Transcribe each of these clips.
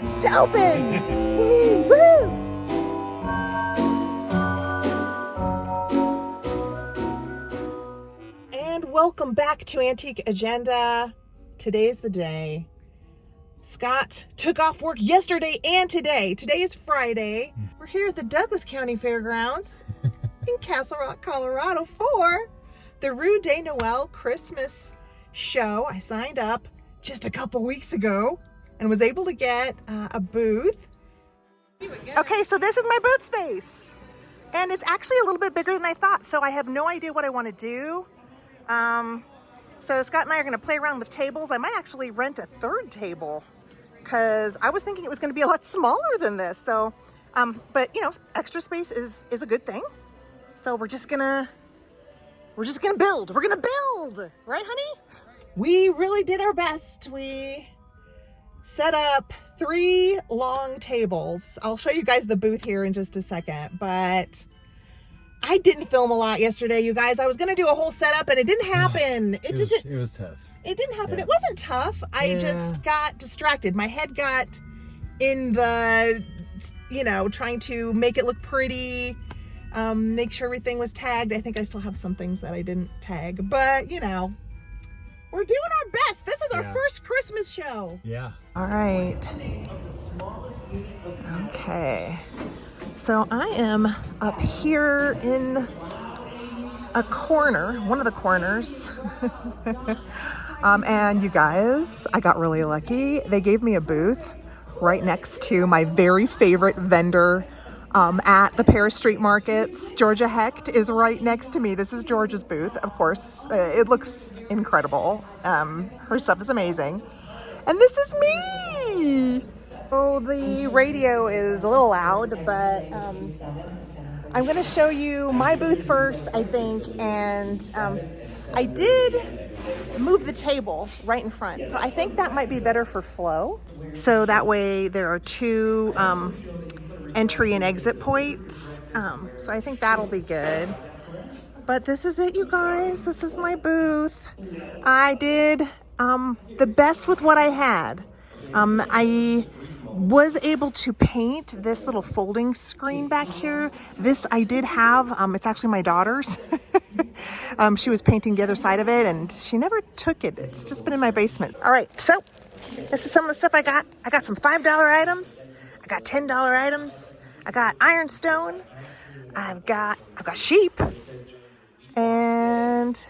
minutes to open. Woo! And welcome back to Antique Agenda. Today's the day. Scott took off work yesterday and today. Today is Friday. We're here at the Douglas County Fairgrounds in Castle Rock, Colorado for the Rue de Noël Christmas show. I signed up just a couple weeks ago and was able to get a booth. Okay, so this is my booth space. And it's actually a little bit bigger than I thought, so I have no idea what I want to do. So Scott and I are going to play around with tables. I might actually rent a third table because I was thinking it was going to be a lot smaller than this. So, but you know, extra space is a good thing. So we're just gonna build. We're gonna build, right, honey? We really did our best. We set up 3 long tables. I'll show you guys the booth here in just a second, but I didn't film a lot yesterday, you guys. I was gonna do a whole setup and it didn't happen. It was tough. It didn't happen. Yeah. It wasn't tough. I just got distracted. My head got in the, you know, trying to make it look pretty, make sure everything was tagged. I think I still have some things that I didn't tag, but you know, we're doing our best. This is our first Christmas show. Yeah. All right. Okay. So I am up here in a corner, one of the corners. And you guys, I got really lucky. They gave me a booth right next to my very favorite vendor at the Paris Street Markets. Georgia Hecht is right next to me. This is Georgia's booth, of course. It looks incredible. Her stuff is amazing. And this is me. So the radio is a little loud, but I'm going to show you my booth first, I think. And I did move the table right in front. So I think that might be better for flow. So that way there are 2 entry and exit points. So I think that'll be good. But this is it, you guys. This is my booth. I did the best with what I had. I was able to paint this little folding screen back here. This I did have. It's actually my daughter's. She was painting the other side of it and she never took it. It's just been in my basement. All right, so this is some of the stuff I got. I got some $5 items. I got $10 items. I got ironstone. I've got sheep. And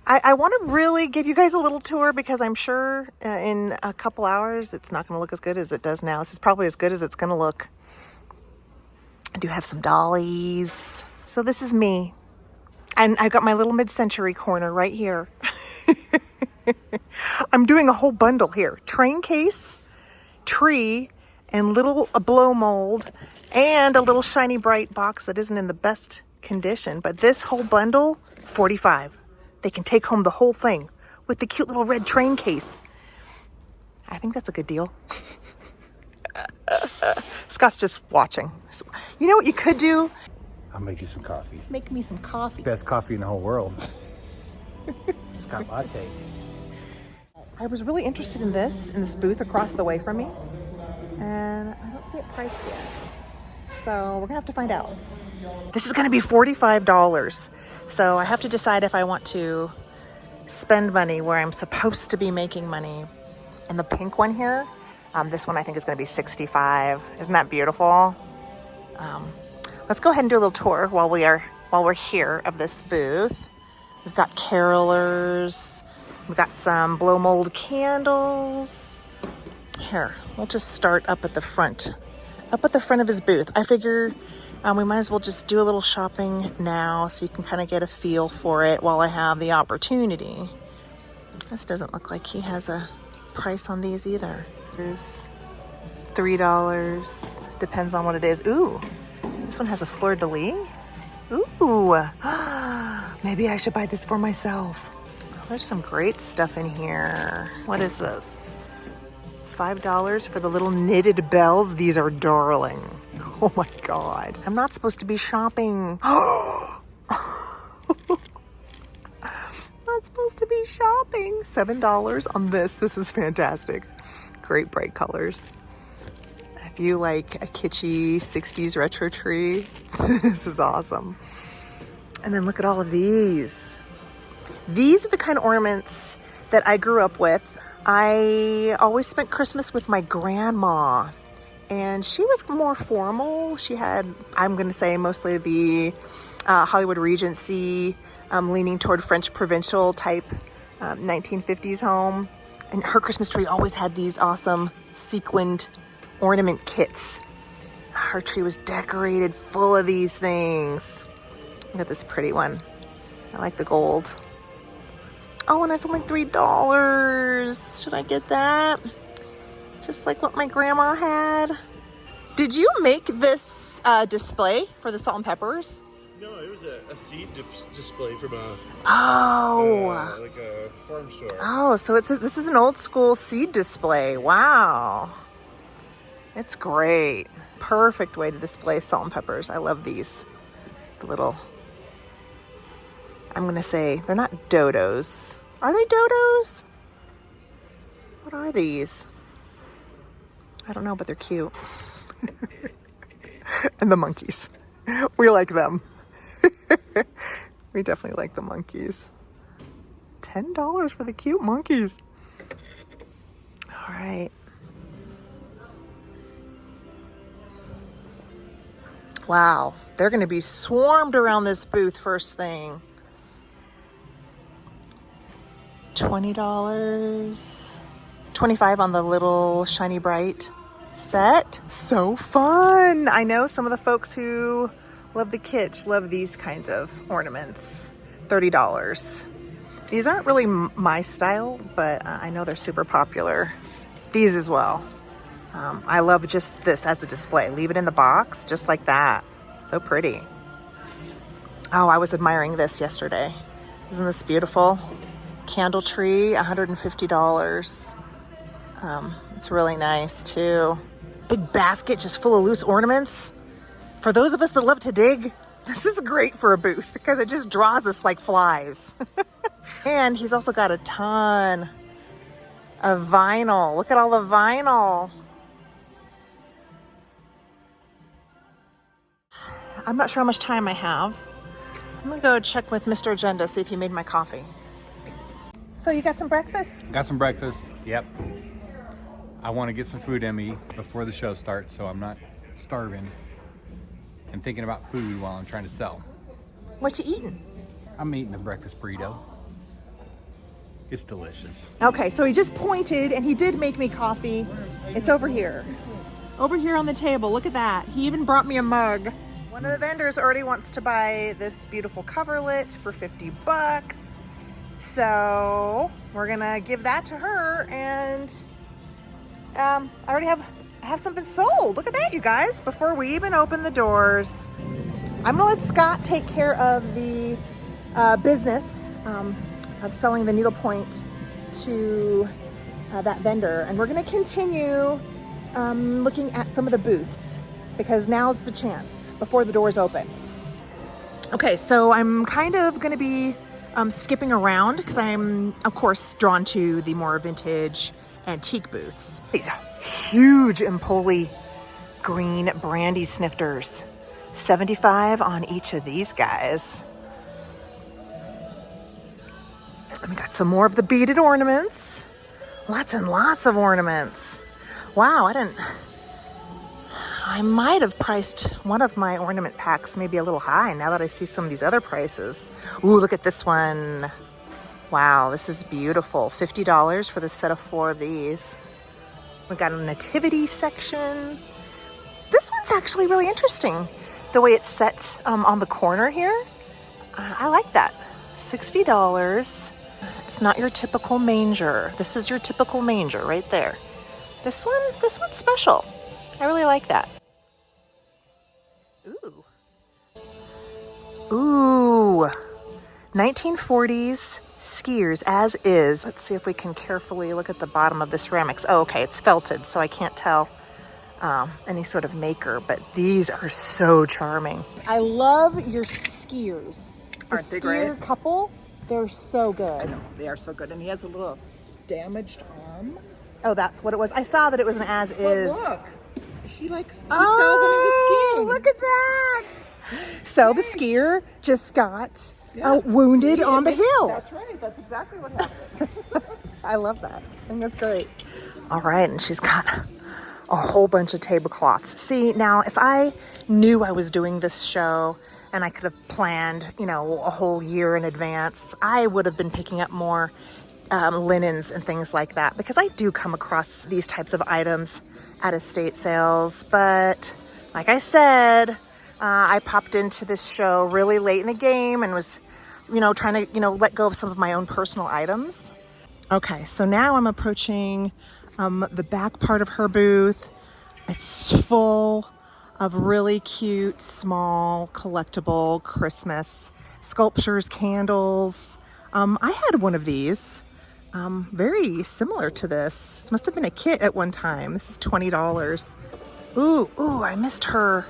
I want to really give you guys a little tour because I'm sure in a couple hours it's not going to look as good as it does now. This is probably as good as it's going to look. I do have some dollies. So this is me. And I've got my little mid-century corner right here. I'm doing a whole bundle here. Train case, tree, and a blow mold, and a little shiny bright box that isn't in the best condition. But this whole bundle, $45. They can take home the whole thing with the cute little red train case. I think that's a good deal. Scott's just watching. You know what you could do? I'll make you some coffee. Let's make me some coffee. Best coffee in the whole world. Scott latte. I was really interested in this booth across the way from me. And I don't see it priced yet. So we're gonna have to find out. This is gonna be $45. So I have to decide if I want to spend money where I'm supposed to be making money. And the pink one here, this one I think is gonna be $65. Isn't that beautiful? Let's go ahead and do a little tour while we're here of this booth. We've got carolers. We've got some blow mold candles. Here, we'll just start up at the front of his booth. I figure we might as well just do a little shopping now so you can kind of get a feel for it while I have the opportunity. This doesn't look like he has a price on these either. There's $3. Depends on what it is. Ooh, this one has a fleur-de-lis. Ooh, maybe I should buy this for myself. Oh, there's some great stuff in here. What is this? $5 for the little knitted bells. These are darling. Oh my God. I'm not supposed to be shopping. Not supposed to be shopping. $7 on this. This is fantastic. Great bright colors. you like a kitschy 60s retro tree, this is awesome. And then look at all of these. These are the kind of ornaments that I grew up with. I always spent Christmas with my grandma, and she was more formal. She had, I'm going to say, mostly the Hollywood Regency, leaning toward French provincial type 1950s home. And her Christmas tree always had these awesome sequined ornament kits. Her tree was decorated full of these things. Look at this pretty one. I like the gold. Oh, and it's only $3. Should I get that? Just like what my grandma had. Did you make this display for the salt and peppers? No, it was a seed display from a like a farm store. Oh, so this is an old school seed display. Wow. It's great. Perfect way to display salt and peppers. I love these. The little, I'm going to say, they're not dodos. Are they dodos? What are these? I don't know, but they're cute. And the monkeys. We like them. We definitely like the monkeys. $10 for the cute monkeys. All right. Wow, they're going to be swarmed around this booth first thing. $20. $25 on the little shiny bright set. So fun. I know some of the folks who love the kitsch love these kinds of ornaments. $30. These aren't really my style, but I know they're super popular. These as well. I love just this as a display. Leave it in the box just like that. So pretty. Oh, I was admiring this yesterday. Isn't this beautiful? Candle tree, $150. It's really nice too. Big basket just full of loose ornaments. For those of us that love to dig, this is great for a booth because it just draws us like flies. And he's also got a ton of vinyl. Look at all the vinyl. I'm not sure how much time I have. I'm gonna go check with Mr. Agenda, see if he made my coffee. So you got some breakfast? Got some breakfast, yep. I want to get some food in me before the show starts so I'm not starving and thinking about food while I'm trying to sell. What you eating? I'm eating a breakfast burrito. It's delicious. Okay, so he just pointed and he did make me coffee. It's over here. Over here on the table, look at that. He even brought me a mug. One of the vendors already wants to buy this beautiful coverlet for $50. So we're gonna give that to her, and I already have something sold. Look at that, you guys, before we even open the doors. I'm gonna let Scott take care of the business of selling the needlepoint to that vendor, and we're gonna continue looking at some of the booths because now's the chance before the doors open. Okay, so I'm kind of gonna be skipping around because I'm, of course, drawn to the more vintage antique booths. These huge Empoli green brandy snifters. $75 on each of these guys. And we got some more of the beaded ornaments. Lots and lots of ornaments. Wow, I might have priced one of my ornament packs maybe a little high now that I see some of these other prices. Ooh, look at this one. Wow, this is beautiful. $50 for the set of 4 of these. We've got a nativity section. This one's actually really interesting. The way it's set on the corner here. I like that. $60. It's not your typical manger. This is your typical manger right there. This one's special. I really like that. Ooh. 1940s skiers as is. Let's see if we can carefully look at the bottom of the ceramics. Oh, okay, it's felted, so I can't tell any sort of maker, but these are so charming. I love your skiers. Aren't they great? The skier couple, they're so good. I know, they are so good. And he has a little damaged arm. Oh, that's what it was. I saw that it was an as-is. Look, he fell when he Oh, was skiing. look at that! So the skier just got wounded See, on the hill. That's right. That's exactly what happened. I love that. I think that's great. All right, and she's got a whole bunch of tablecloths. See, now if I knew I was doing this show and I could have planned, you know, a whole year in advance, I would have been picking up more linens and things like that, because I do come across these types of items at estate sales. But like I said, I popped into this show really late in the game and was, you know, trying to, you know, let go of some of my own personal items. Okay, so now I'm approaching the back part of her booth. It's full of really cute, small, collectible Christmas sculptures, candles. I had one of these, very similar to this. This must have been a kit at one time. This is $20. Ooh, I missed her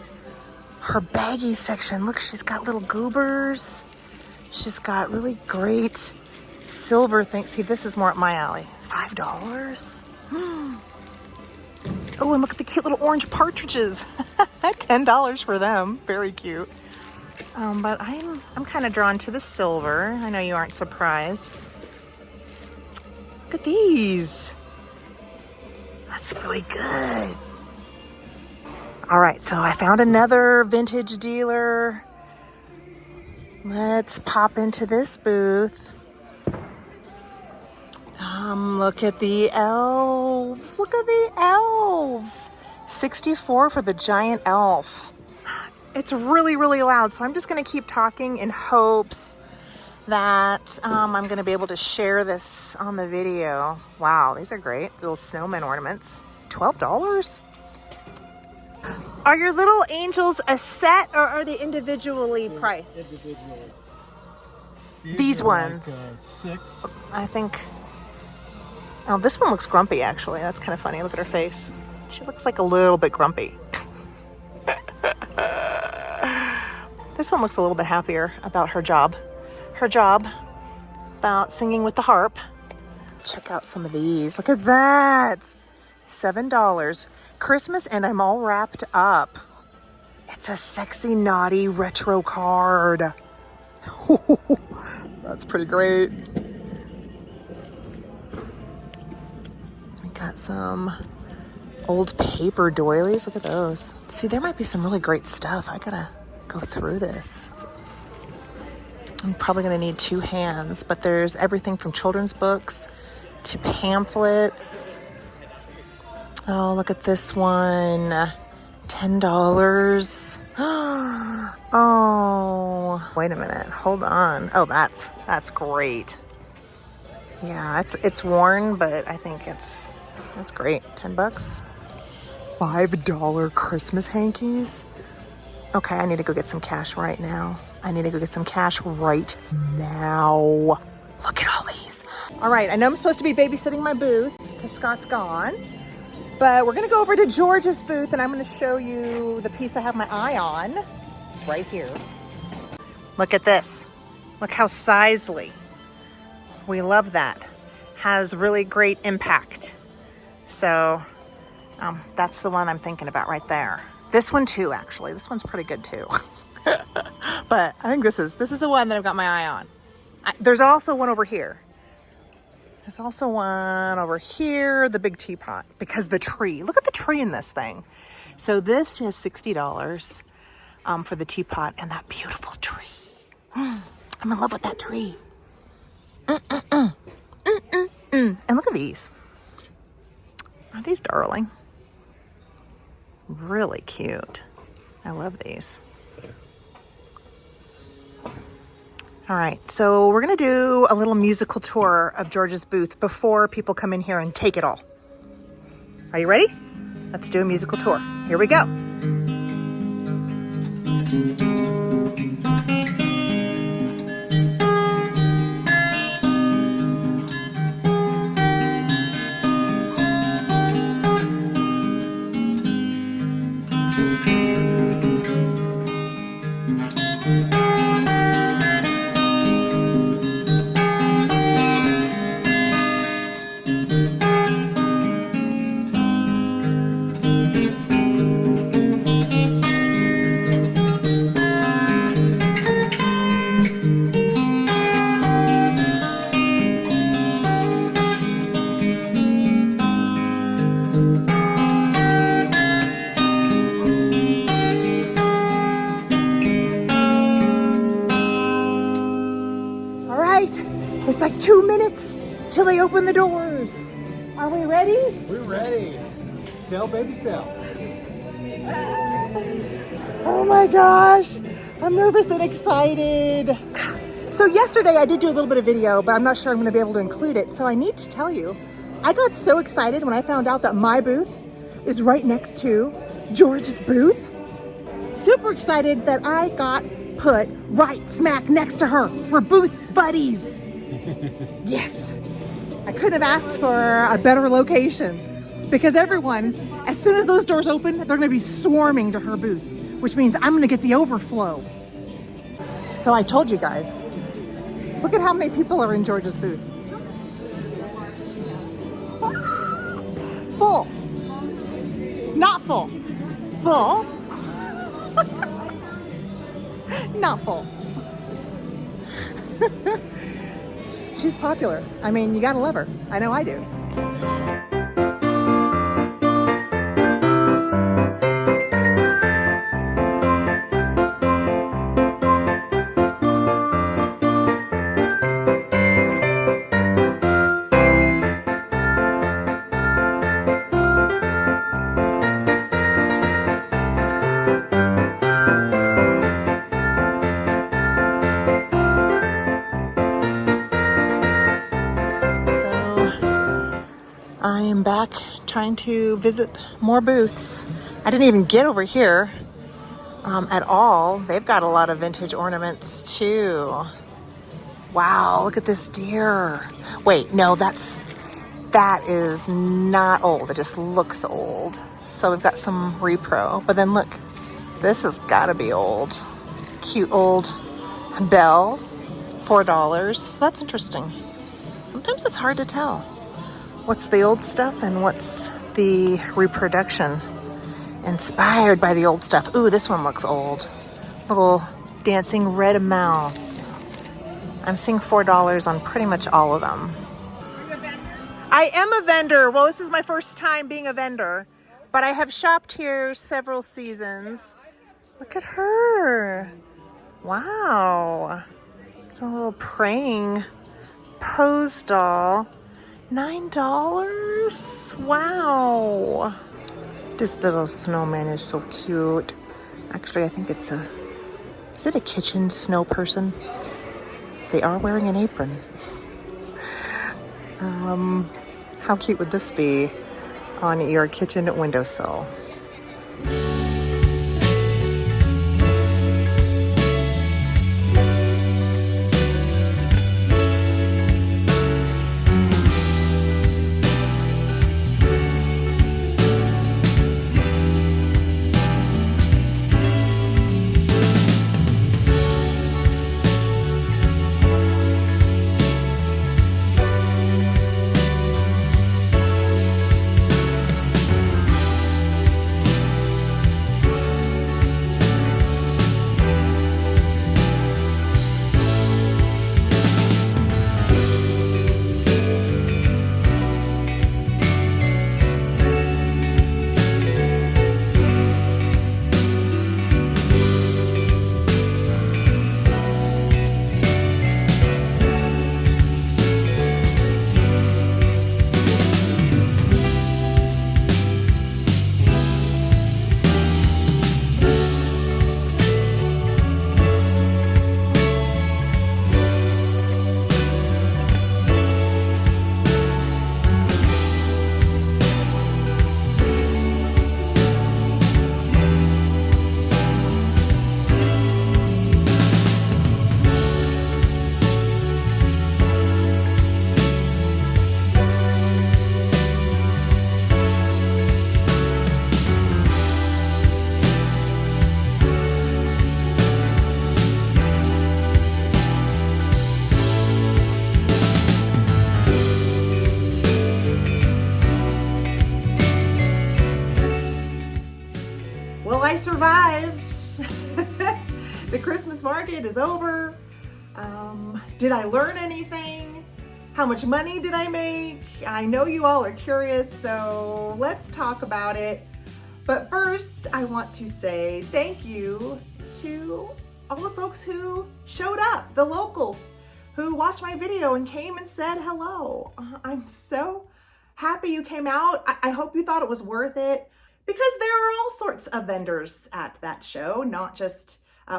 baggie section. Look, she's got little goobers. She's got really great silver things. See, this is more up my alley. $5. Oh, and look at the cute little orange partridges. $10 for them. Very cute. But I'm kind of drawn to the silver. I know you aren't surprised. Look at these. That's really good. All right, so I found another vintage dealer. Let's pop into this booth. Look at the elves. Look at the elves. $64 for the giant elf. It's really, really loud, so I'm just going to keep talking in hopes that I'm going to be able to share this on the video. Wow, these are great. Little snowman ornaments. $12? Are your little angels a set, or are they individually priced? Individually. These ones. Like, 6. I think. Oh, this one looks grumpy, actually. That's kind of funny. Look at her face. She looks like a little bit grumpy. This one looks a little bit happier about her job. About singing with the harp. Check out some of these. Look at that. $7. Christmas, and I'm all wrapped up. It's a sexy, naughty retro card. That's pretty great. We got some old paper doilies. Look at those. See, there might be some really great stuff. I gotta go through this. I'm probably gonna need 2 hands, but there's everything from children's books to pamphlets. Oh, look at this one. $10. Oh, wait a minute. Hold on. Oh, that's great. Yeah, it's worn, but I think that's great. $10. $5 Christmas hankies. Okay, I need to go get some cash right now. Look at all these. All right, I know I'm supposed to be babysitting my booth because Scott's gone. But we're gonna go over to George's booth and I'm gonna show you the piece I have my eye on. It's right here. Look at this. Look how sizely. We love that. Has really great impact. So that's the one I'm thinking about right there. This one too, actually. This one's pretty good too. But I think this is the one that I've got my eye on. There's also one over here. The big teapot, because the tree. Look at the tree in this thing. So this is $60 for the teapot and that beautiful tree. I'm in love with that tree. And look at these. Aren't these darling? Really cute. I love these. All right, so we're gonna do a little musical tour of George's booth before people come in here and take it all. Are you ready? Let's do a musical tour. Here we go. right. It's like 2 minutes till they open the doors. Are we ready? We're ready. Sell, baby, sell. Oh my gosh, I'm nervous and excited. So yesterday I did do a little bit of video, but I'm not sure I'm gonna be able to include it. So I need to tell you, I got so excited when I found out that my booth is right next to George's booth. Super excited that I got put right smack next to her. We're booth buddies. Yes. I couldn't have asked for a better location because everyone, as soon as those doors open, they're gonna be swarming to her booth, which means I'm gonna get the overflow. So I told you guys, look at how many people are in George's booth. Full. Not full. Full. Not full. She's popular. I mean, you gotta love her. I know I do. I am back trying to visit more booths. I didn't even get over here at all. They've got a lot of vintage ornaments too. Wow, look at this deer. Wait, no, that is not old. It just looks old. So we've got some repro, but then look, this has gotta be old. Cute old bell, $4. So that's interesting. Sometimes it's hard to tell what's the old stuff and what's the reproduction inspired by the old stuff. Ooh, this one looks old. Little dancing red mouse. I'm seeing $4 on pretty much all of them. I am a vendor. Well, this is my first time being a vendor, but I have shopped here several seasons. Look at her. Wow. It's a little praying pose doll. $9? Wow. This little snowman is so cute. Actually, I think is it a kitchen snow person? They are wearing an apron. How cute would this be on your kitchen windowsill? Well, I survived. The Christmas market is over. Did I learn anything? How much money did I make? I know you all are curious, so let's talk about it. But first, I want to say thank you to all the folks who showed up, the locals who watched my video and came and said hello. I'm so happy you came out. I hope you thought it was worth it, because there are all sorts of vendors at that show, not just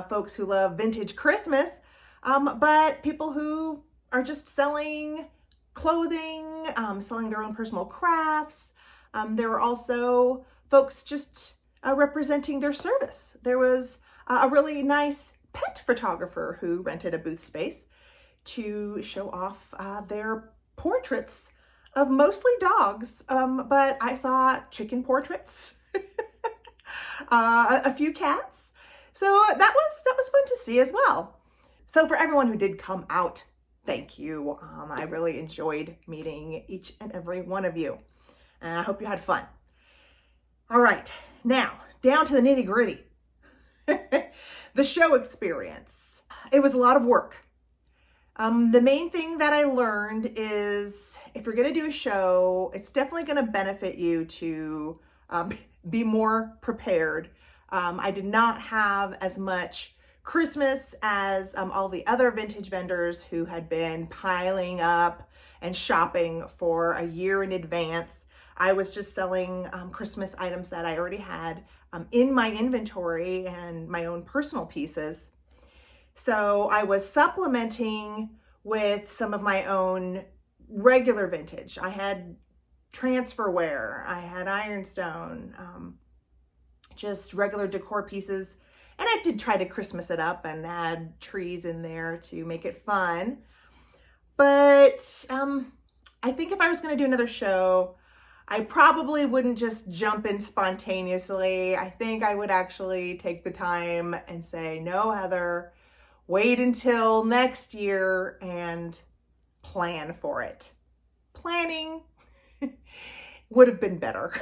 folks who love vintage Christmas, but people who are just selling clothing, selling their own personal crafts. There were also folks just representing their service. There was a really nice pet photographer who rented a booth space to show off their portraits of mostly dogs, but I saw chicken portraits, a few cats. So that was fun to see as well. So for everyone who did come out, thank you. I really enjoyed meeting each and every one of you. And I hope you had fun. All right, now down to the nitty gritty. The show experience. It was a lot of work. The main thing that I learned is if you're going to do a show, it's definitely going to benefit you to be more prepared. I did not have as much Christmas as all the other vintage vendors who had been piling up and shopping for a year in advance. I was just selling Christmas items that I already had in my inventory and my own personal pieces. So I was supplementing with some of my own regular vintage. I had transferware, I had ironstone, just regular decor pieces. And I did try to Christmas it up and add trees in there to make it fun. But I think if I was going to do another show, I probably wouldn't just jump in spontaneously. I think I would actually take the time and say, no, Heather, wait until next year and plan for it. Planning would have been better.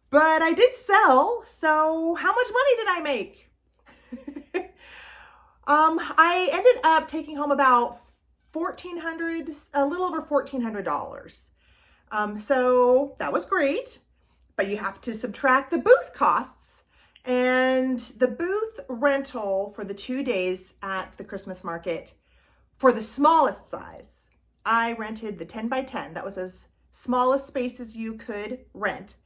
But I did sell, so how much money did I make? I ended up taking home about $1,400, a little over $1,400. So that was great, but you have to subtract the booth costs. And the booth rental for the 2 days at the Christmas market, for the smallest size, I rented the 10 by 10. That was as small a space as you could rent.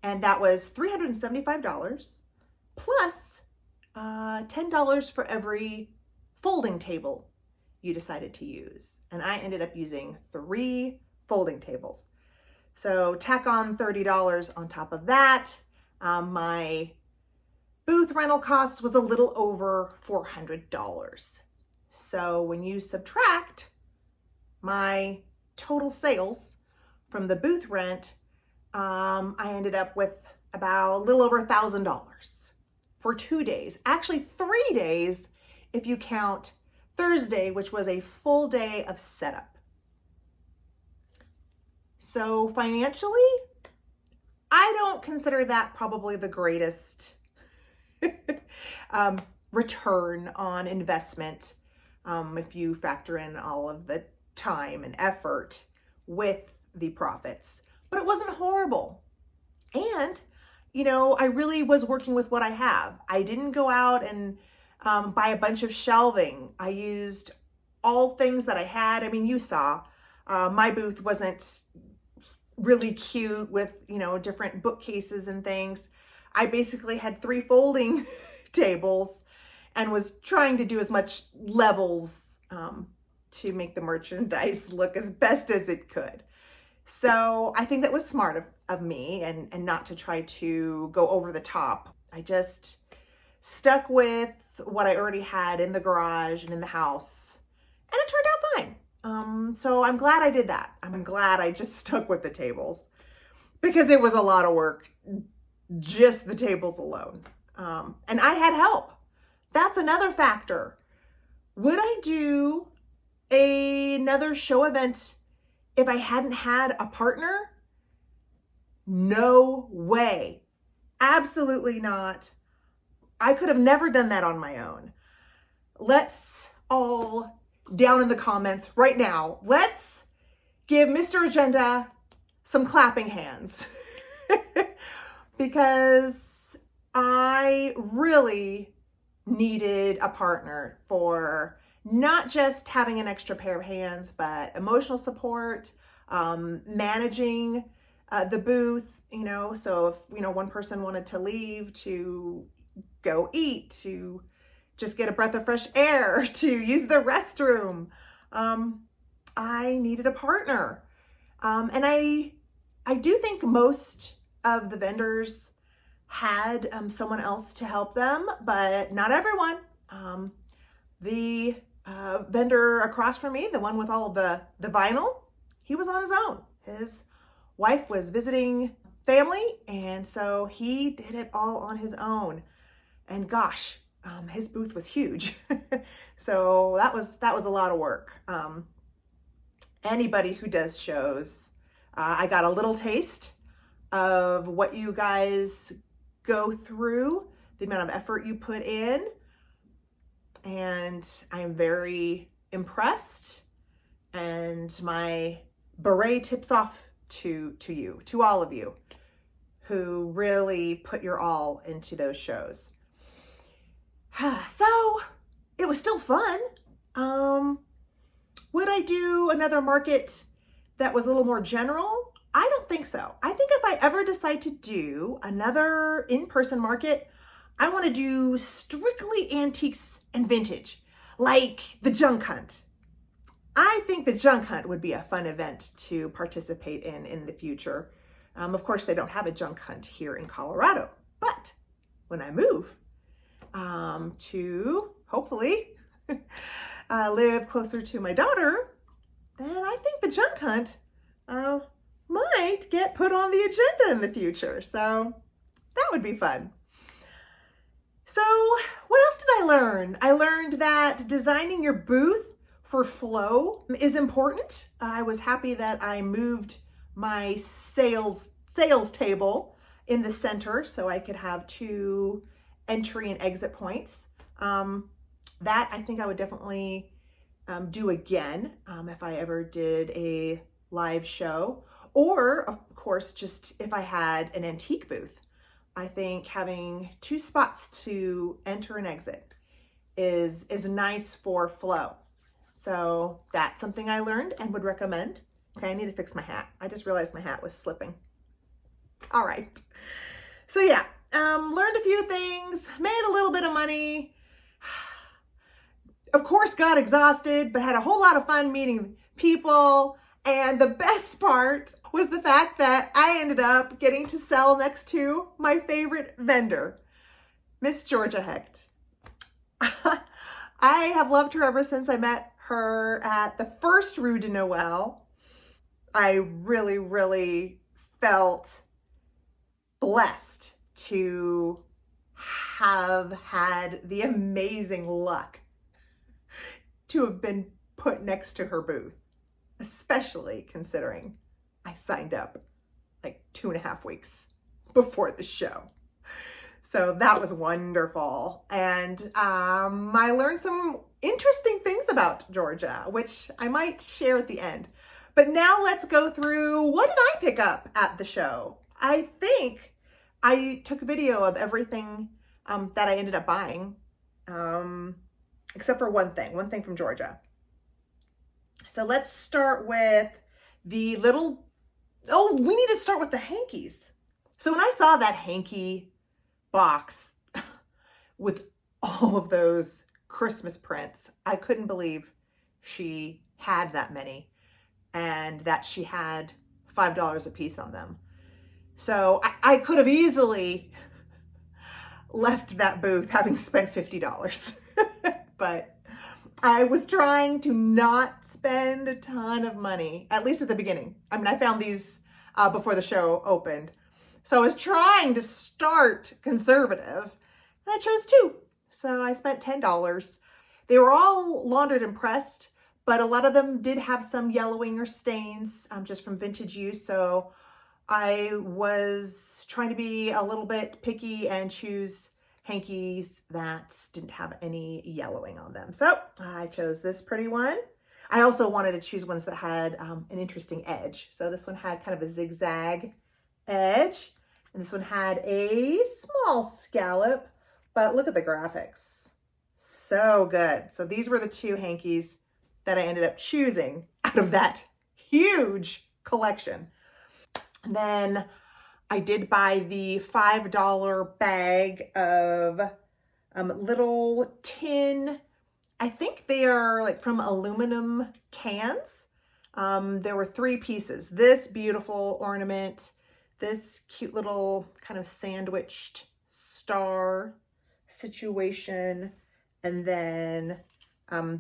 And that was $375 plus $10 for every folding table you decided to use. And I ended up using 3 folding tables. So tack on $30 on top of that. My booth rental cost was a little over $400. So when you subtract my total sales from the booth rent, I ended up with about a little over $1,000 for 2 days. Actually 3 days if you count Thursday, which was a full day of setup. So financially, I don't consider that probably the greatest return on investment if you factor in all of the time and effort with the profits. But it wasn't horrible. And, you know, I really was working with what I have. I didn't go out and buy a bunch of shelving. I used all things that I had. I mean, you saw my booth wasn't really cute with, you know, different bookcases and things. I basically had 3 folding tables and was trying to do as much levels to make the merchandise look as best as it could. So I think that was smart of me and not to try to go over the top. I just stuck with what I already had in the garage and in the house, and it turned out fine. So I'm glad I did that. I'm glad I just stuck with the tables because it was a lot of work, just the tables alone. And I had help. That's another factor. Would I do another show event if I hadn't had a partner? No way. Absolutely not. I could have never done that on my own. Let's all, down in the comments right now, let's give Mr. Agenda some clapping hands because I really needed a partner for not just having an extra pair of hands, but emotional support, managing the booth, so if, one person wanted to leave to go eat, to just get a breath of fresh air, to use the restroom, I needed a partner. And I do think most of the vendors had someone else to help them, but not everyone. The vendor across from me, the one with all the vinyl, he was on his own. His wife was visiting family, and so he did it all on his own. And gosh, his booth was huge. So that was a lot of work. Anybody who does shows, I got a little taste of what you guys go through, the amount of effort you put in, and I am very impressed, and my beret tips off to you, to all of you who really put your all into those shows. So it was still fun. Would I do another market that was a little more general? I don't think so. I think if I ever decide to do another in-person market, I want to do strictly antiques and vintage, like the junk hunt. I think the junk hunt would be a fun event to participate in the future. Of course, they don't have a junk hunt here in Colorado, but when I move to hopefully live closer to my daughter, then I think the junk hunt might get put on the agenda in the future. So that would be fun. So what else did I learn? I learned that designing your booth for flow is important. I was happy that I moved my sales table in the center so I could have 2 entry and exit points. That I think I would definitely do again if I ever did a live show, or of course just if I had an antique booth. I think having 2 spots to enter and exit is nice for flow. So that's something I learned and would recommend. Okay, I need to fix my hat. I just realized my hat was slipping. All right. So yeah, learned a few things, made a little bit of money. Of course, got exhausted, but had a whole lot of fun meeting people. And the best part was the fact that I ended up getting to sell next to my favorite vendor, Miss Georgia Hecht. I have loved her ever since I met her at the first Rue de Noël. I really, really felt blessed to have had the amazing luck to have been put next to her booth, especially considering I signed up like 2.5 weeks before the show. So that was wonderful. And I learned some interesting things about Georgia, which I might share at the end. But now let's go through, what did I pick up at the show? I think I took a video of everything that I ended up buying, except for one thing from Georgia. So let's start with the we need to start with the hankies. So when I saw that hanky box with all of those Christmas prints, I couldn't believe she had that many and that she had $5 a piece on them. So I could have easily left that booth having spent $50, but I was trying to not spend a ton of money, at least at the beginning. I mean, I found these before the show opened. So I was trying to start conservative, and I chose 2. So I spent $10. They were all laundered and pressed, but a lot of them did have some yellowing or stains just from vintage use. So I was trying to be a little bit picky and choose hankies that didn't have any yellowing on them. So I chose this pretty one. I also wanted to choose ones that had an interesting edge. So this one had kind of a zigzag edge, and this one had a small scallop, but look at the graphics. So good. So these were the two hankies that I ended up choosing out of that huge collection. And then I did buy the $5 bag of little tin, I think they are like from aluminum cans. There were 3 pieces. This beautiful ornament, this cute little kind of sandwiched star situation, and then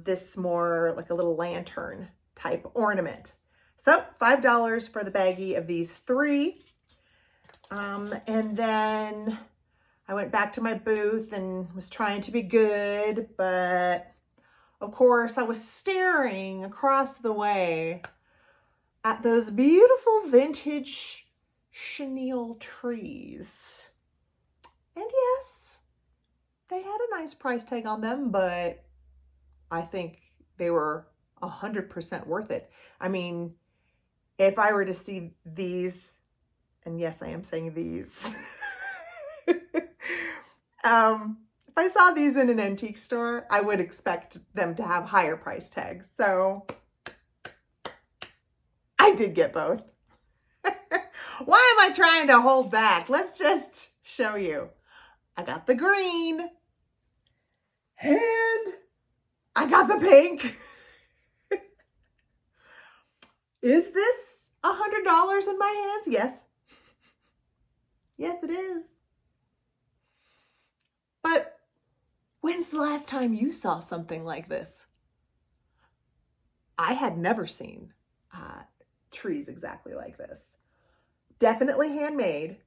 this more like a little lantern type ornament. So $5 for the baggie of these 3. And then I went back to my booth and was trying to be good, but of course I was staring across the way at those beautiful vintage chenille trees. And yes, they had a nice price tag on them, but I think they were 100% worth it. I mean, if I were to see these, and yes, I am saying these, if I saw these in an antique store, I would expect them to have higher price tags. So I did get both. Why am I trying to hold back? Let's just show you. I got the green and I got the pink. Is this $100 in my hands? Yes. Yes, it is. But when's the last time you saw something like this? I had never seen trees exactly like this. Definitely handmade,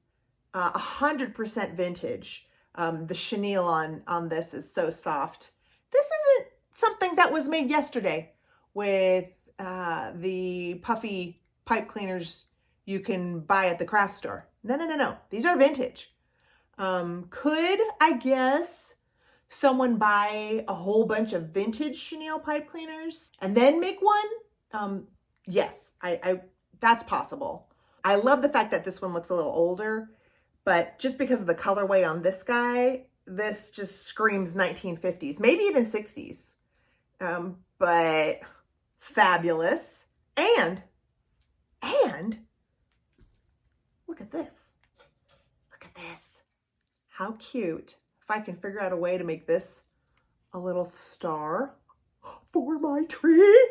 100% vintage. The chenille on this is so soft. This isn't something that was made yesterday with the puffy pipe cleaners you can buy at the craft store. No, no, no, no. These are vintage. Could, I guess, someone buy a whole bunch of vintage chenille pipe cleaners and then make one? Yes, that's possible. I love the fact that this one looks a little older, but just because of the colorway on this guy, this just screams 1950s, maybe even 60s. But fabulous. And look at this. Look at this. How cute. If I can figure out a way to make this a little star for my tree.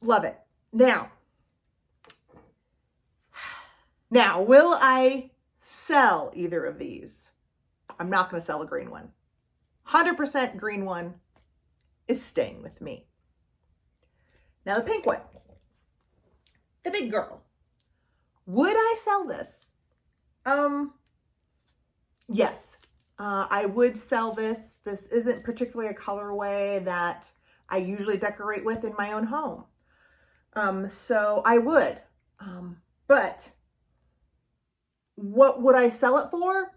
Love it. Now, will I sell either of these? I'm not going to sell a green one. 100% green one is staying with me. Now the pink one, the big girl. Would I sell this? Yes, I would sell this. This isn't particularly a colorway that I usually decorate with in my own home. So I would, but what would I sell it for?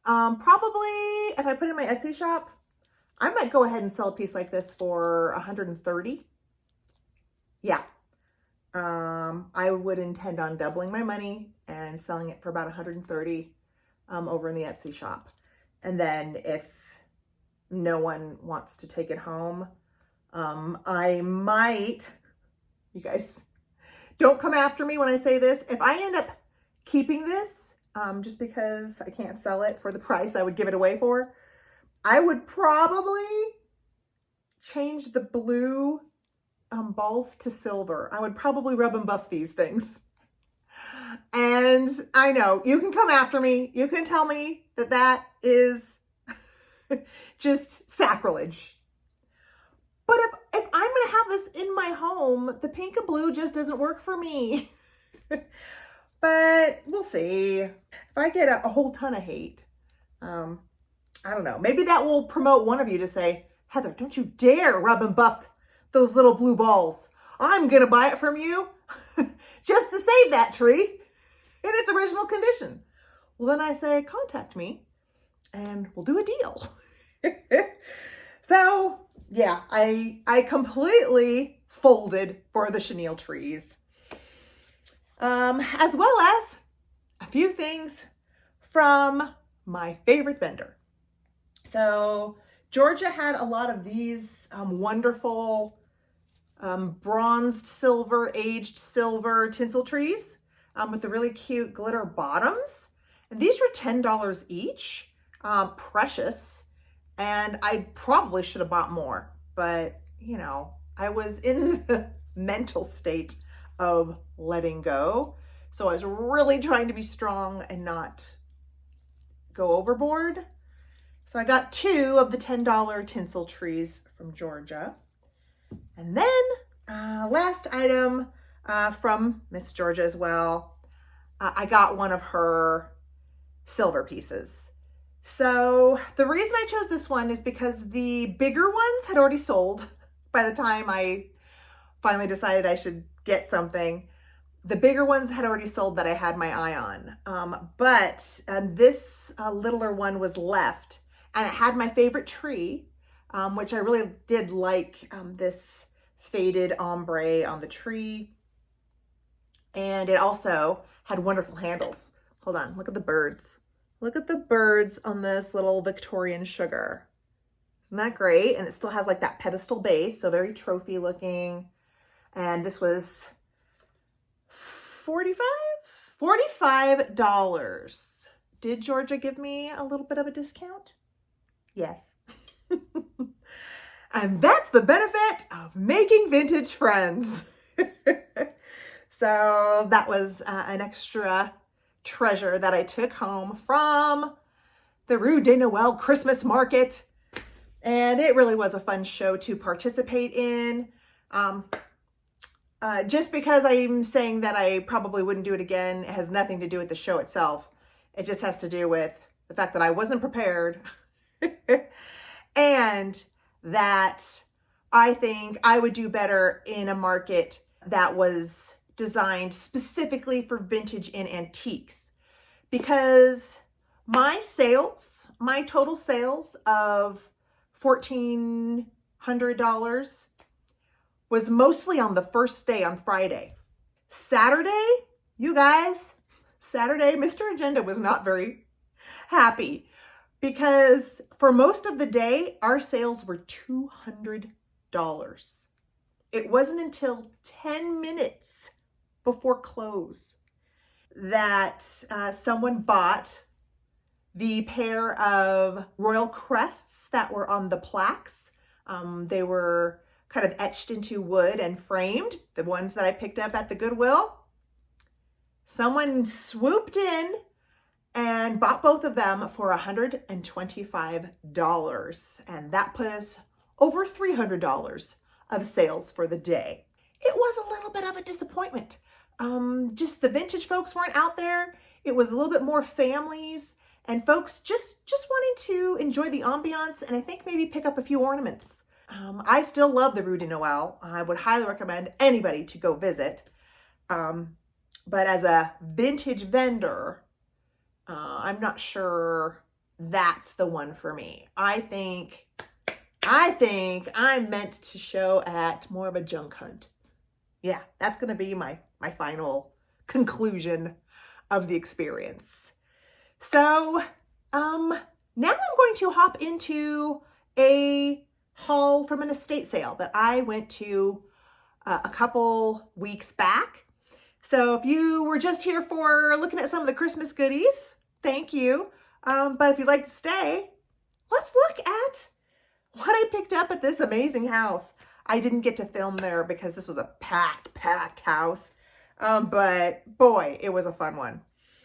Probably if I put it in my Etsy shop, I might go ahead and sell a piece like this for $130. Yeah. I would intend on doubling my money and selling it for about $130 over in the Etsy shop. And then if no one wants to take it home, I might, you guys, don't come after me when I say this. If I end up keeping this, just because I can't sell it for the price I would give it away for, I would probably change the blue balls to silver. I would probably rub and buff these things. And I know you can come after me. You can tell me that that is just sacrilege. But if I'm going to have this in my home, the pink and blue just doesn't work for me. But we'll see. If I get a whole ton of hate, I don't know. Maybe that will promote one of you to say, Heather, don't you dare rub and buff those little blue balls. I'm going to buy it from you just to save that tree in its original condition. Well, then I say, contact me and we'll do a deal. So yeah, I completely folded for the chenille trees. As well as a few things from my favorite vendor. So Georgia had a lot of these wonderful bronzed silver, aged silver tinsel trees with the really cute glitter bottoms. And these were $10 each, precious. And I probably should have bought more, but you know, I was in the mental state of letting go. So I was really trying to be strong and not go overboard. So I got 2 of the $10 tinsel trees from Georgia. And then last item from Miss Georgia as well, I got one of her silver pieces. So the reason I chose this one is because the bigger ones had already sold by the time I finally decided I should get something. The bigger ones had already sold that I had my eye on. But this littler one was left, and it had my favorite tree, which I really did like, this faded ombre on the tree. And it also had wonderful handles. Hold on, look at the birds. Look at the birds on this little Victorian sugar. Isn't that great? And it still has like that pedestal base, so very trophy looking. And this was $45. Did Georgia give me a little bit of a discount? Yes. And that's the benefit of making vintage friends. So that was an extra treasure that I took home from the Rue de Noël Christmas market. And it really was a fun show to participate in. Just because I'm saying that I probably wouldn't do it again, it has nothing to do with the show itself. It just has to do with the fact that I wasn't prepared and that I think I would do better in a market that was designed specifically for vintage and antiques, because my total sales of $1,400 was mostly on the first day on Friday. Saturday, you guys, Mr. Agenda was not very happy because for most of the day, our sales were $200. It wasn't until 10 minutes before close that someone bought the pair of royal crests that were on the plaques. They were kind of etched into wood and framed, the ones that I picked up at the Goodwill. Someone swooped in and bought both of them for $125. And that put us over $300 of sales for the day. It was a little bit of a disappointment. Just the vintage folks weren't out there. It was a little bit more families and folks just wanting to enjoy the ambiance and I think maybe pick up a few ornaments. I still love the Rue de Noël. I would highly recommend anybody to go visit. But as a vintage vendor, I'm not sure that's the one for me. I think I'm meant to show at more of a junk hunt. Yeah, that's going to be my final conclusion of the experience. So now I'm going to hop into a haul from an estate sale that I went to a couple weeks back. So if you were just here for looking at some of the Christmas goodies, thank you. But if you'd like to stay, let's look at what I picked up at this amazing house. I didn't get to film there because this was a packed house. But boy, it was a fun one.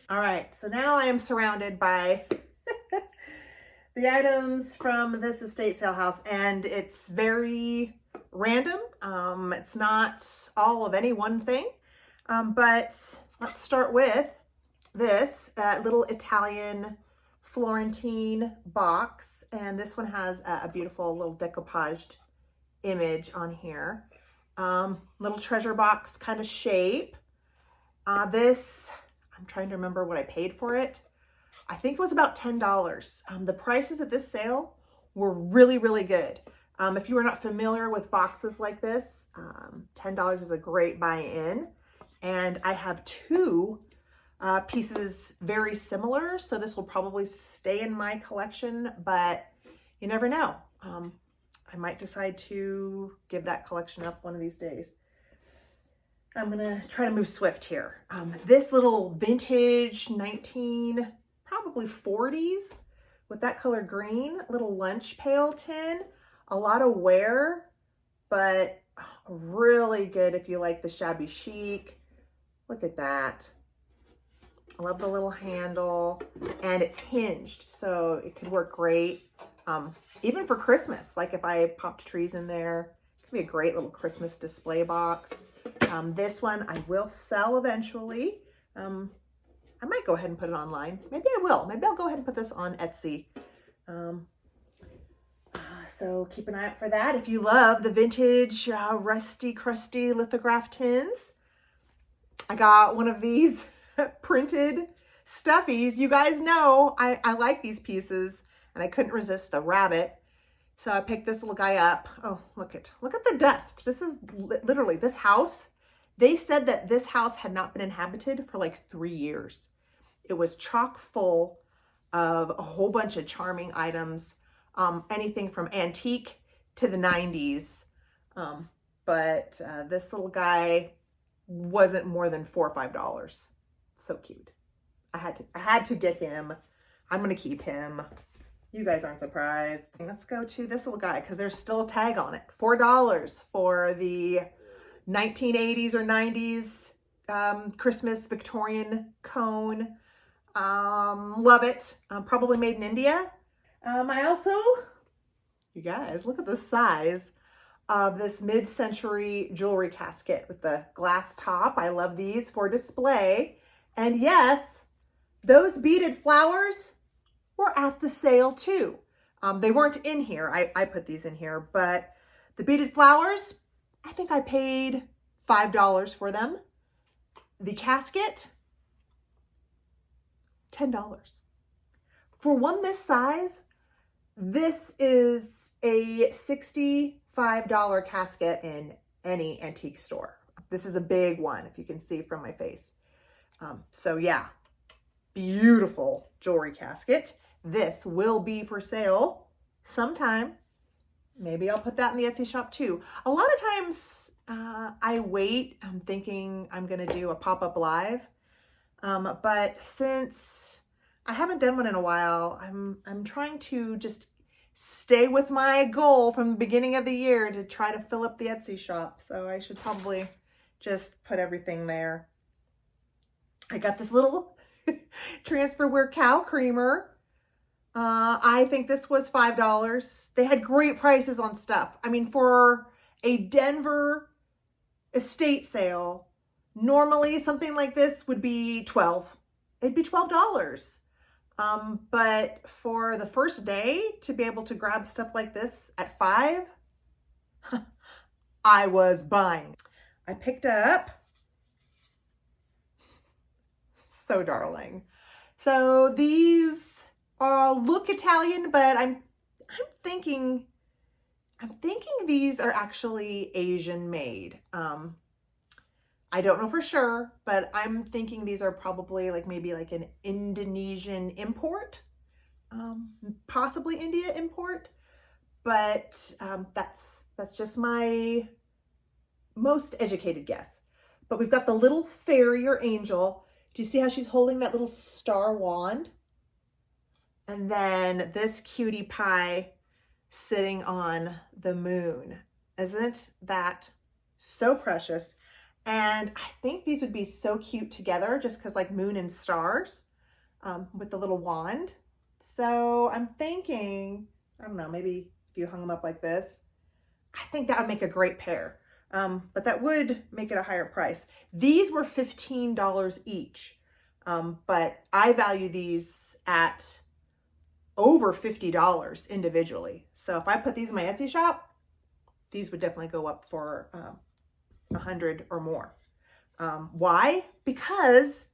All right, so now I am surrounded by the items from this estate sale house, and it's very random. It's not all of any one thing. But let's start with this little Italian Florentine box. And this one has a beautiful little decoupaged image on here. Little treasure box kind of shape. This, I'm trying to remember what I paid for it. I think it was about $10. The prices at this sale were really, really good. If you are not familiar with boxes like this, $10 is a great buy-in. And I have 2 pieces very similar. So this will probably stay in my collection, but you never know. I might decide to give that collection up one of these days. I'm gonna try to move swift here. This little vintage 19, probably 40s with that color green, little lunch pail tin, a lot of wear, but really good if you like the shabby chic. Look at that. I love the little handle, and it's hinged, so it could work great. Even for Christmas, like if I popped trees in there, it could be a great little Christmas display box. This one I will sell eventually. I might go ahead and put it online. Maybe I will. Maybe I'll go ahead and put this on Etsy. So keep an eye out for that. If you love the vintage, rusty, crusty lithograph tins, I got one of these printed stuffies. You guys know I like these pieces, and I couldn't resist the rabbit. So I picked this little guy up. Oh, look at the dust. This is literally this house. They said that this house had not been inhabited for like 3 years. It was chock full of a whole bunch of charming items, anything from antique to the 90s. But this little guy wasn't more than $4 or $5. So cute. I had to get him. I'm gonna keep him. You guys aren't surprised. Let's go to this little guy because there's still a tag on it. $4 for the 1980s or 90s Christmas Victorian cone. Love it. Probably made in India. I also, you guys, look at the size of this mid-century jewelry casket with the glass top. I love these for display. And yes, those beaded flowers were at the sale too. They weren't in here. I put these in here, but the beaded flowers, I think I paid $5 for them. The casket, $10. For one this size, this is a $65 casket in any antique store. This is a big one, if you can see from my face. So yeah, beautiful jewelry casket. This will be for sale sometime. Maybe I'll put that in the Etsy shop too. A lot of times I wait, I'm thinking I'm gonna do a pop-up live. But since I haven't done one in a while, I'm trying to just stay with my goal from the beginning of the year to try to fill up the Etsy shop. So I should probably just put everything there. I got this little transferware cow creamer. I think this was $5. They had great prices on stuff. I mean, for a Denver estate sale, normally something like this would be $12. It'd be $12. But for the first day to be able to grab stuff like this at $5, I was buying. I picked up, so darling. So these look Italian, but I'm thinking these are actually Asian made. I don't know for sure, but I'm thinking these are probably maybe an Indonesian import, possibly India import, but that's just my most educated guess. But we've got the little fairy or angel. Do you see how she's holding that little star wand? And then this cutie pie sitting on the moon. Isn't that so precious? And I think these would be so cute together just because moon and stars with the little wand. So I'm thinking, I don't know, maybe if you hung them up like this, I think that would make a great pair. But that would make it a higher price. These were $15 each, but I value these at over $50 individually. So if I put these in my Etsy shop, these would definitely go up for $100 or more. Why? Because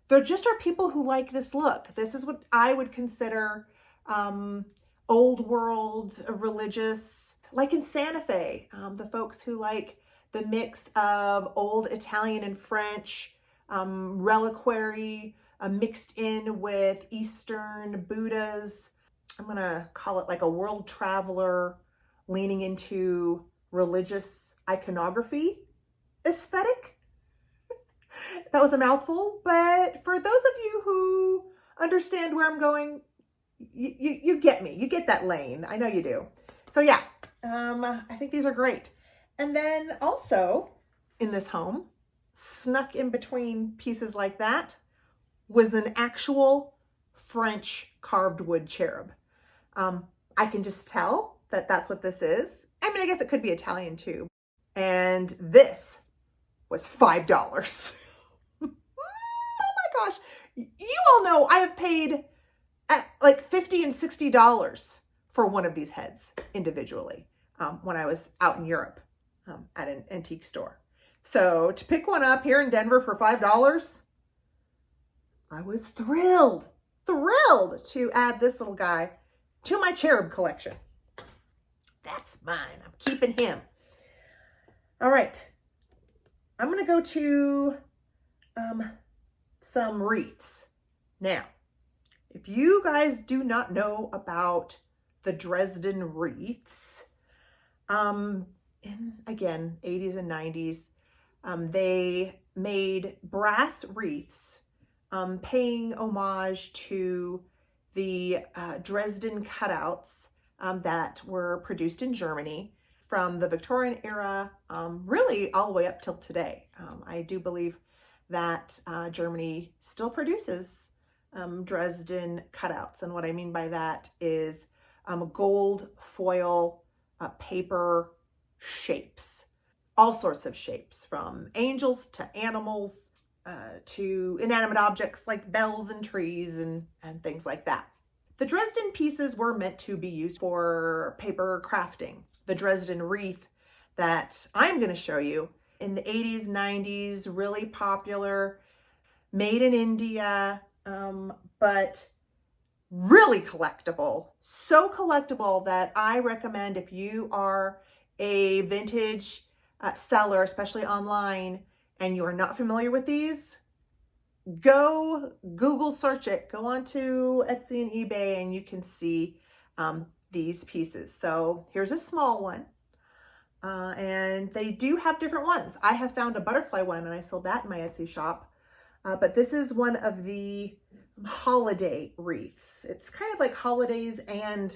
there just are people who like this look. This is what I would consider old world, religious, like in Santa Fe, the folks who like the mix of old Italian and French, reliquary mixed in with Eastern Buddhas. I'm gonna call it like a world traveler leaning into religious iconography aesthetic. That was a mouthful, but for those of you who understand where I'm going, you get me. You get that lane. I know you do. So yeah, I think these are great. And then also in this home, snuck in between pieces like that, was an actual French carved wood cherub. I can just tell that that's what this is. I mean, I guess it could be Italian too. And this was $5. Oh my gosh. You all know I have paid like $50 and $60 for one of these heads individually when I was out in Europe at an antique store. So to pick one up here in Denver for $5, I was thrilled to add this little guy to my cherub collection. That's mine. I'm keeping him. All right. I'm going to go to some wreaths. Now, if you guys do not know about the Dresden wreaths, in, again, 80s and 90s, they made brass wreaths paying homage to the Dresden cutouts that were produced in Germany from the Victorian era, really all the way up till today. I do believe that Germany still produces Dresden cutouts. And what I mean by that is gold foil paper shapes, all sorts of shapes, from angels to animals to inanimate objects like bells and trees and things like that. The Dresden pieces were meant to be used for paper crafting. The Dresden wreath that I'm going to show you in the 80s, 90s, really popular, made in India, but really collectible. So collectible that I recommend, if you are a vintage seller, especially online, and you are not familiar with these, go Google search it. Go onto Etsy and eBay and you can see these pieces. So here's a small one. And they do have different ones. I have found a butterfly one and I sold that in my Etsy shop. But this is one of the holiday wreaths. It's kind of like holidays and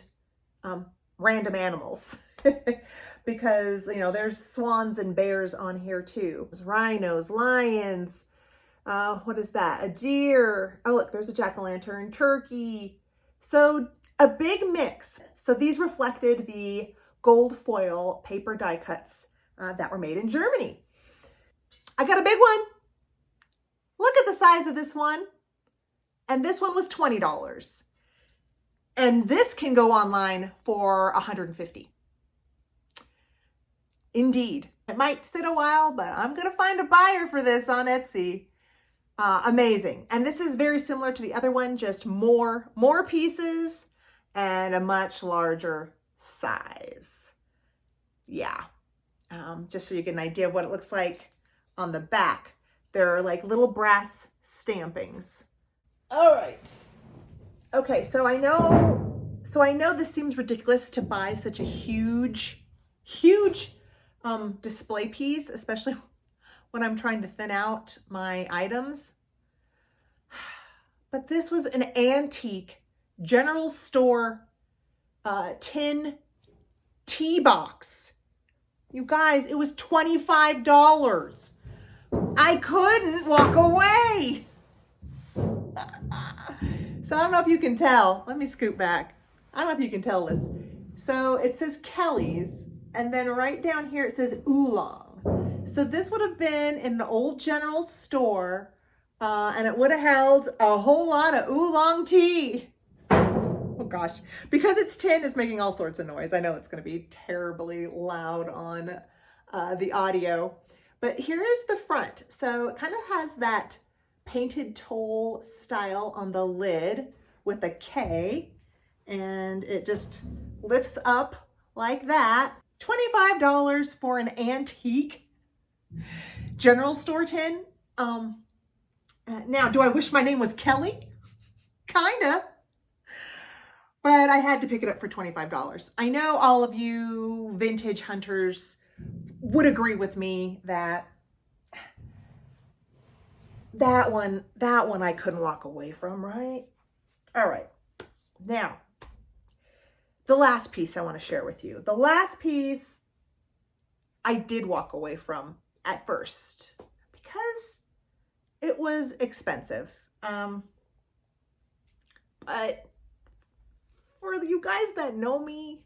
random animals. Because, you know, there's swans and bears on here too. There's rhinos, lions, what is that? A deer. Oh, look, there's a jack-o'-lantern, turkey. So a big mix. So these reflected the gold foil paper die cuts that were made in Germany. I got a big one. Look at the size of this one. And this one was $20. And this can go online for $150. Indeed. It might sit a while, but I'm going to find a buyer for this on Etsy. Amazing. And this is very similar to the other one, just more pieces and a much larger size. Yeah. Just so you get an idea of what it looks like on the back. There are like little brass stampings. All right. Okay, so I know this seems ridiculous to buy such a huge display piece, especially when I'm trying to thin out my items. But this was an antique general store tin tea box. You guys, it was $25. I couldn't walk away. So I don't know if you can tell. Let me scoot back. I don't know if you can tell this. So it says Kelly's, and then right down here it says Oolong. So this would have been in an old general store, and it would have held a whole lot of oolong tea. Oh gosh, because it's tin, it's making all sorts of noise. I know it's going to be terribly loud on the audio, but here is the front. So it kind of has that painted toll style on the lid with a K, and it just lifts up like that. $25 for an antique general store tin. Now, do I wish my name was Kelly? Kinda. But I had to pick it up for $25. I know all of you vintage hunters would agree with me that that one I couldn't walk away from, right? All right. Now, the last piece I want to share with you. The last piece I did walk away from at first because it was expensive. But for you guys that know me,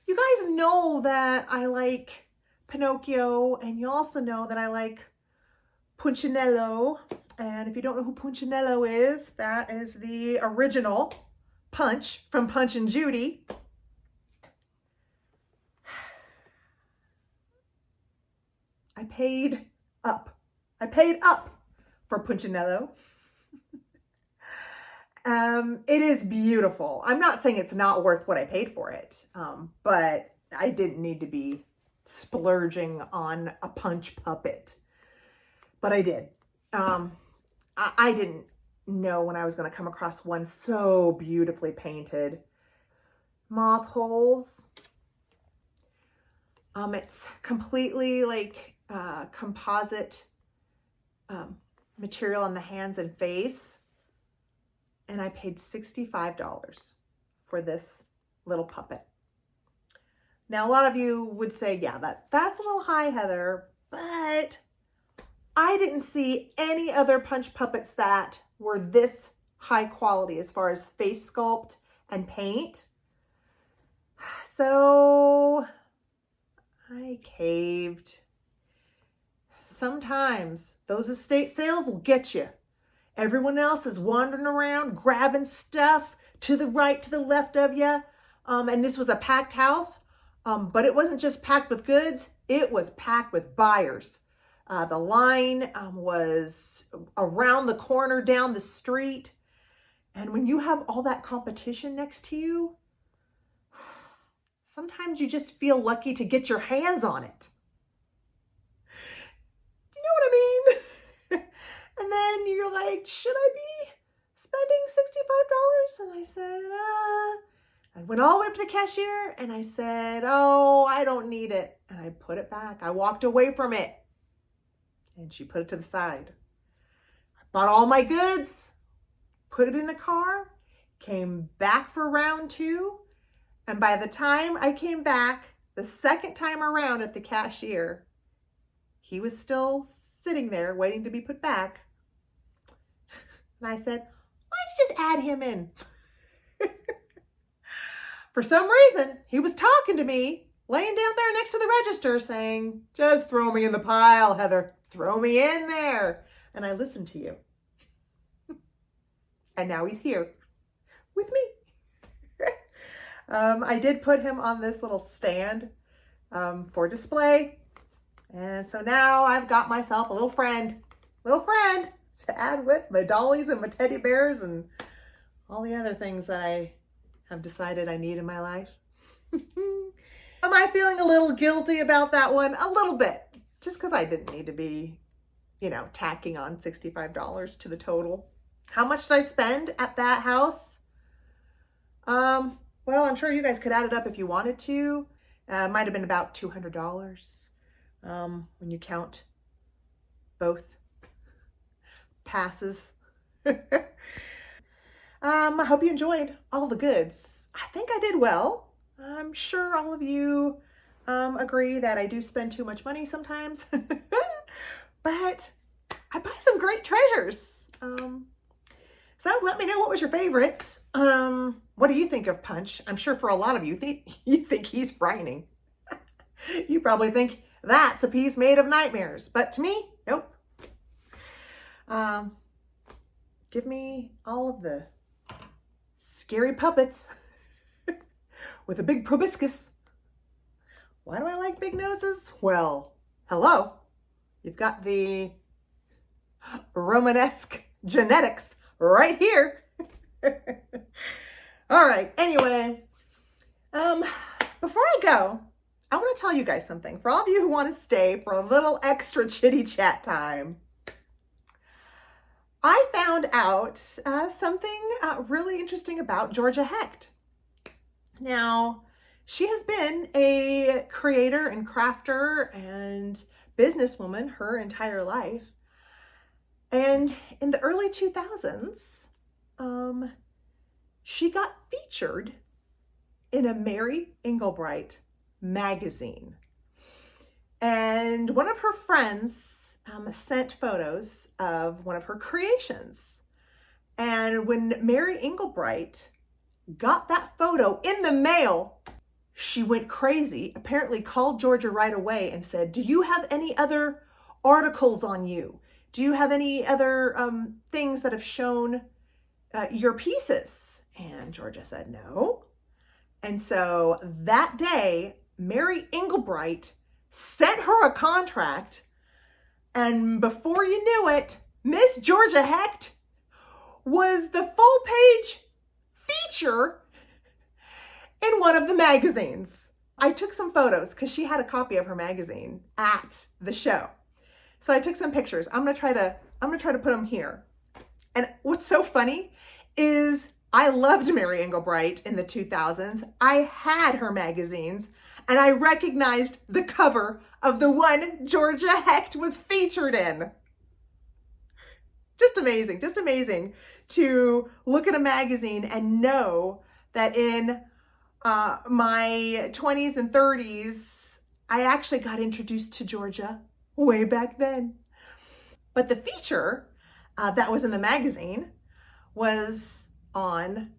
you guys know that I like Pinocchio, and you also know that I like Punchinello. And if you don't know who Punchinello is, that is the original Punch from Punch and Judy. I paid up. I paid up for Punchinello. It is beautiful. I'm not saying it's not worth what I paid for it, but I didn't need to be splurging on a Punch puppet, but I did. I didn't know when I was going to come across one so beautifully painted. Moth holes. It's completely like composite material on the hands and face. And I paid $65 for this little puppet. Now, a lot of you would say, yeah, that's a little high, Heather, but I didn't see any other Punch puppets that were this high quality as far as face sculpt and paint. So I caved. Sometimes those estate sales will get you. Everyone else is wandering around, grabbing stuff to the right, to the left of you. And this was a packed house, but it wasn't just packed with goods. It was packed with buyers. The line was around the corner down the street. And when you have all that competition next to you, sometimes you just feel lucky to get your hands on it. You know what I mean? And then you're like, should I be spending $65? And I said, I went all the way up to the cashier and I said, oh, I don't need it. And I put it back. I walked away from it. And she put it to the side. I bought all my goods, put it in the car, came back for round two. And by the time I came back the second time around at the cashier, he was still sitting there waiting to be put back. And I said, why don't you just add him in? For some reason, he was talking to me, laying down there next to the register saying, just throw me in the pile, Heather. Throw me in there. And I listened to you. And now he's here with me. I did put him on this little stand for display. And so now I've got myself a little friend to add with my dollies and my teddy bears and all the other things that I have decided I need in my life. Am I feeling a little guilty about that one? A little bit. Just because I didn't need to be, tacking on $65 to the total. How much did I spend at that house? Well, I'm sure you guys could add it up if you wanted to. It might have been about $200 when you count both passes. I hope you enjoyed all the goods. I think I did well. I'm sure all of you agree that I do spend too much money sometimes, but I buy some great treasures. So let me know, what was your favorite? What do you think of Punch? I'm sure for a lot of you, you think he's frightening. You probably think that's a piece made of nightmares, but to me, nope. Give me all of the scary puppets with a big proboscis. Why do I like big noses? Well, hello. You've got the Romanesque genetics right here. All right. Anyway, before I go, I want to tell you guys something. For all of you who want to stay for a little extra chitty chat time, I found out something really interesting about Georgia Hecht. Now, she has been a creator and crafter and businesswoman her entire life. And in the early 2000s, she got featured in a Mary Englebright magazine. And one of her friends sent photos of one of her creations. And when Mary Englebright got that photo in the mail, she went crazy, apparently called Georgia right away and said, "Do you have any other articles on you? Do you have any other things that have shown your pieces?" And Georgia said no. And so that day, Mary Englebright sent her a contract. And before you knew it, Miss Georgia Hecht was the full page feature in one of the magazines. I took some photos because she had a copy of her magazine at the show. So I took some pictures. I'm gonna try to put them here. And what's so funny is I loved Mary Englebright in the 2000s. I had her magazines and I recognized the cover of the one Georgia Hecht was featured in. Just amazing to look at a magazine and know that in my 20s and 30s, I actually got introduced to Georgia way back then. But the feature that was in the magazine was on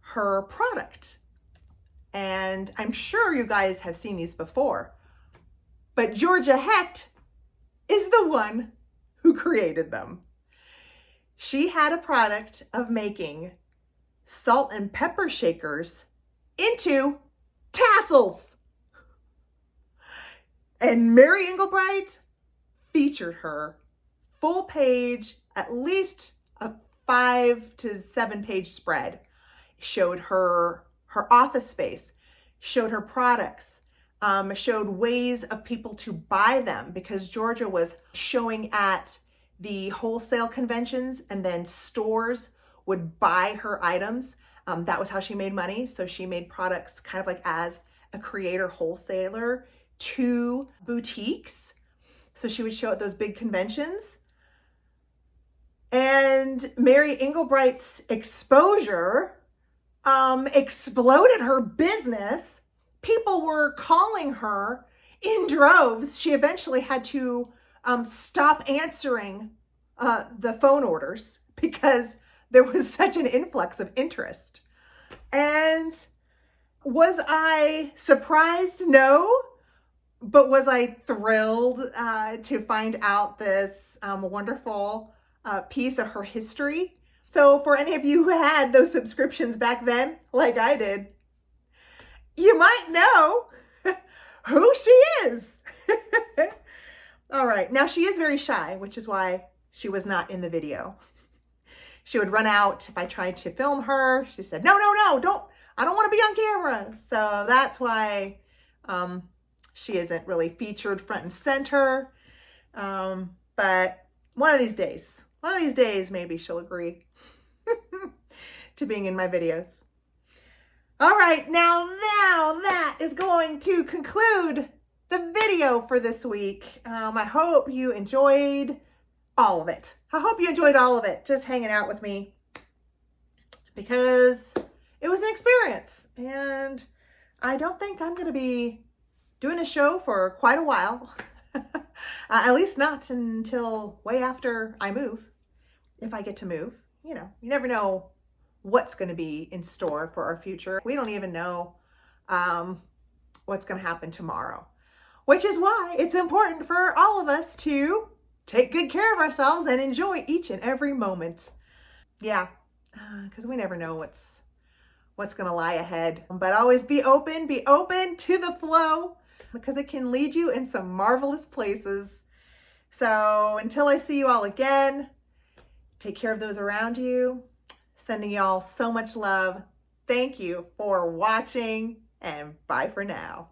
her product. And I'm sure you guys have seen these before, but Georgia Hecht is the one who created them. She had a product of making salt and pepper shakers into tassels. And Mary Englebright featured her full page, at least a 5 to 7 page spread. Showed her office space, showed her products, showed ways of people to buy them, because Georgia was showing at the wholesale conventions and then stores would buy her items. That was how she made money. So she made products kind of like as a creator wholesaler to boutiques. So she would show at those big conventions. And Mary Englebright's exposure exploded her business. People were calling her in droves. She eventually had to stop answering the phone orders because there was such an influx of interest. And was I surprised? No. But was I thrilled to find out this wonderful piece of her history? So for any of you who had those subscriptions back then, like I did, you might know who she is. All right, now she is very shy, which is why she was not in the video. She would run out if I tried to film her. She said, no, I don't want to be on camera. So that's why she isn't really featured front and center. But one of these days, maybe she'll agree to being in my videos. All right, now that is going to conclude the video for this week. I hope you enjoyed all of it. Just hanging out with me, because it was an experience, and I don't think I'm going to be doing a show for quite a while. At least not until way after I move, if I get to move. You know, you never know what's going to be in store for our future. We don't even know what's going to happen tomorrow, which is why it's important for all of us to take good care of ourselves and enjoy each and every moment. Yeah, because we never know what's going to lie ahead. But always be open to the flow, because it can lead you in some marvelous places. So until I see you all again, take care of those around you. Sending y'all so much love. Thank you for watching, and bye for now.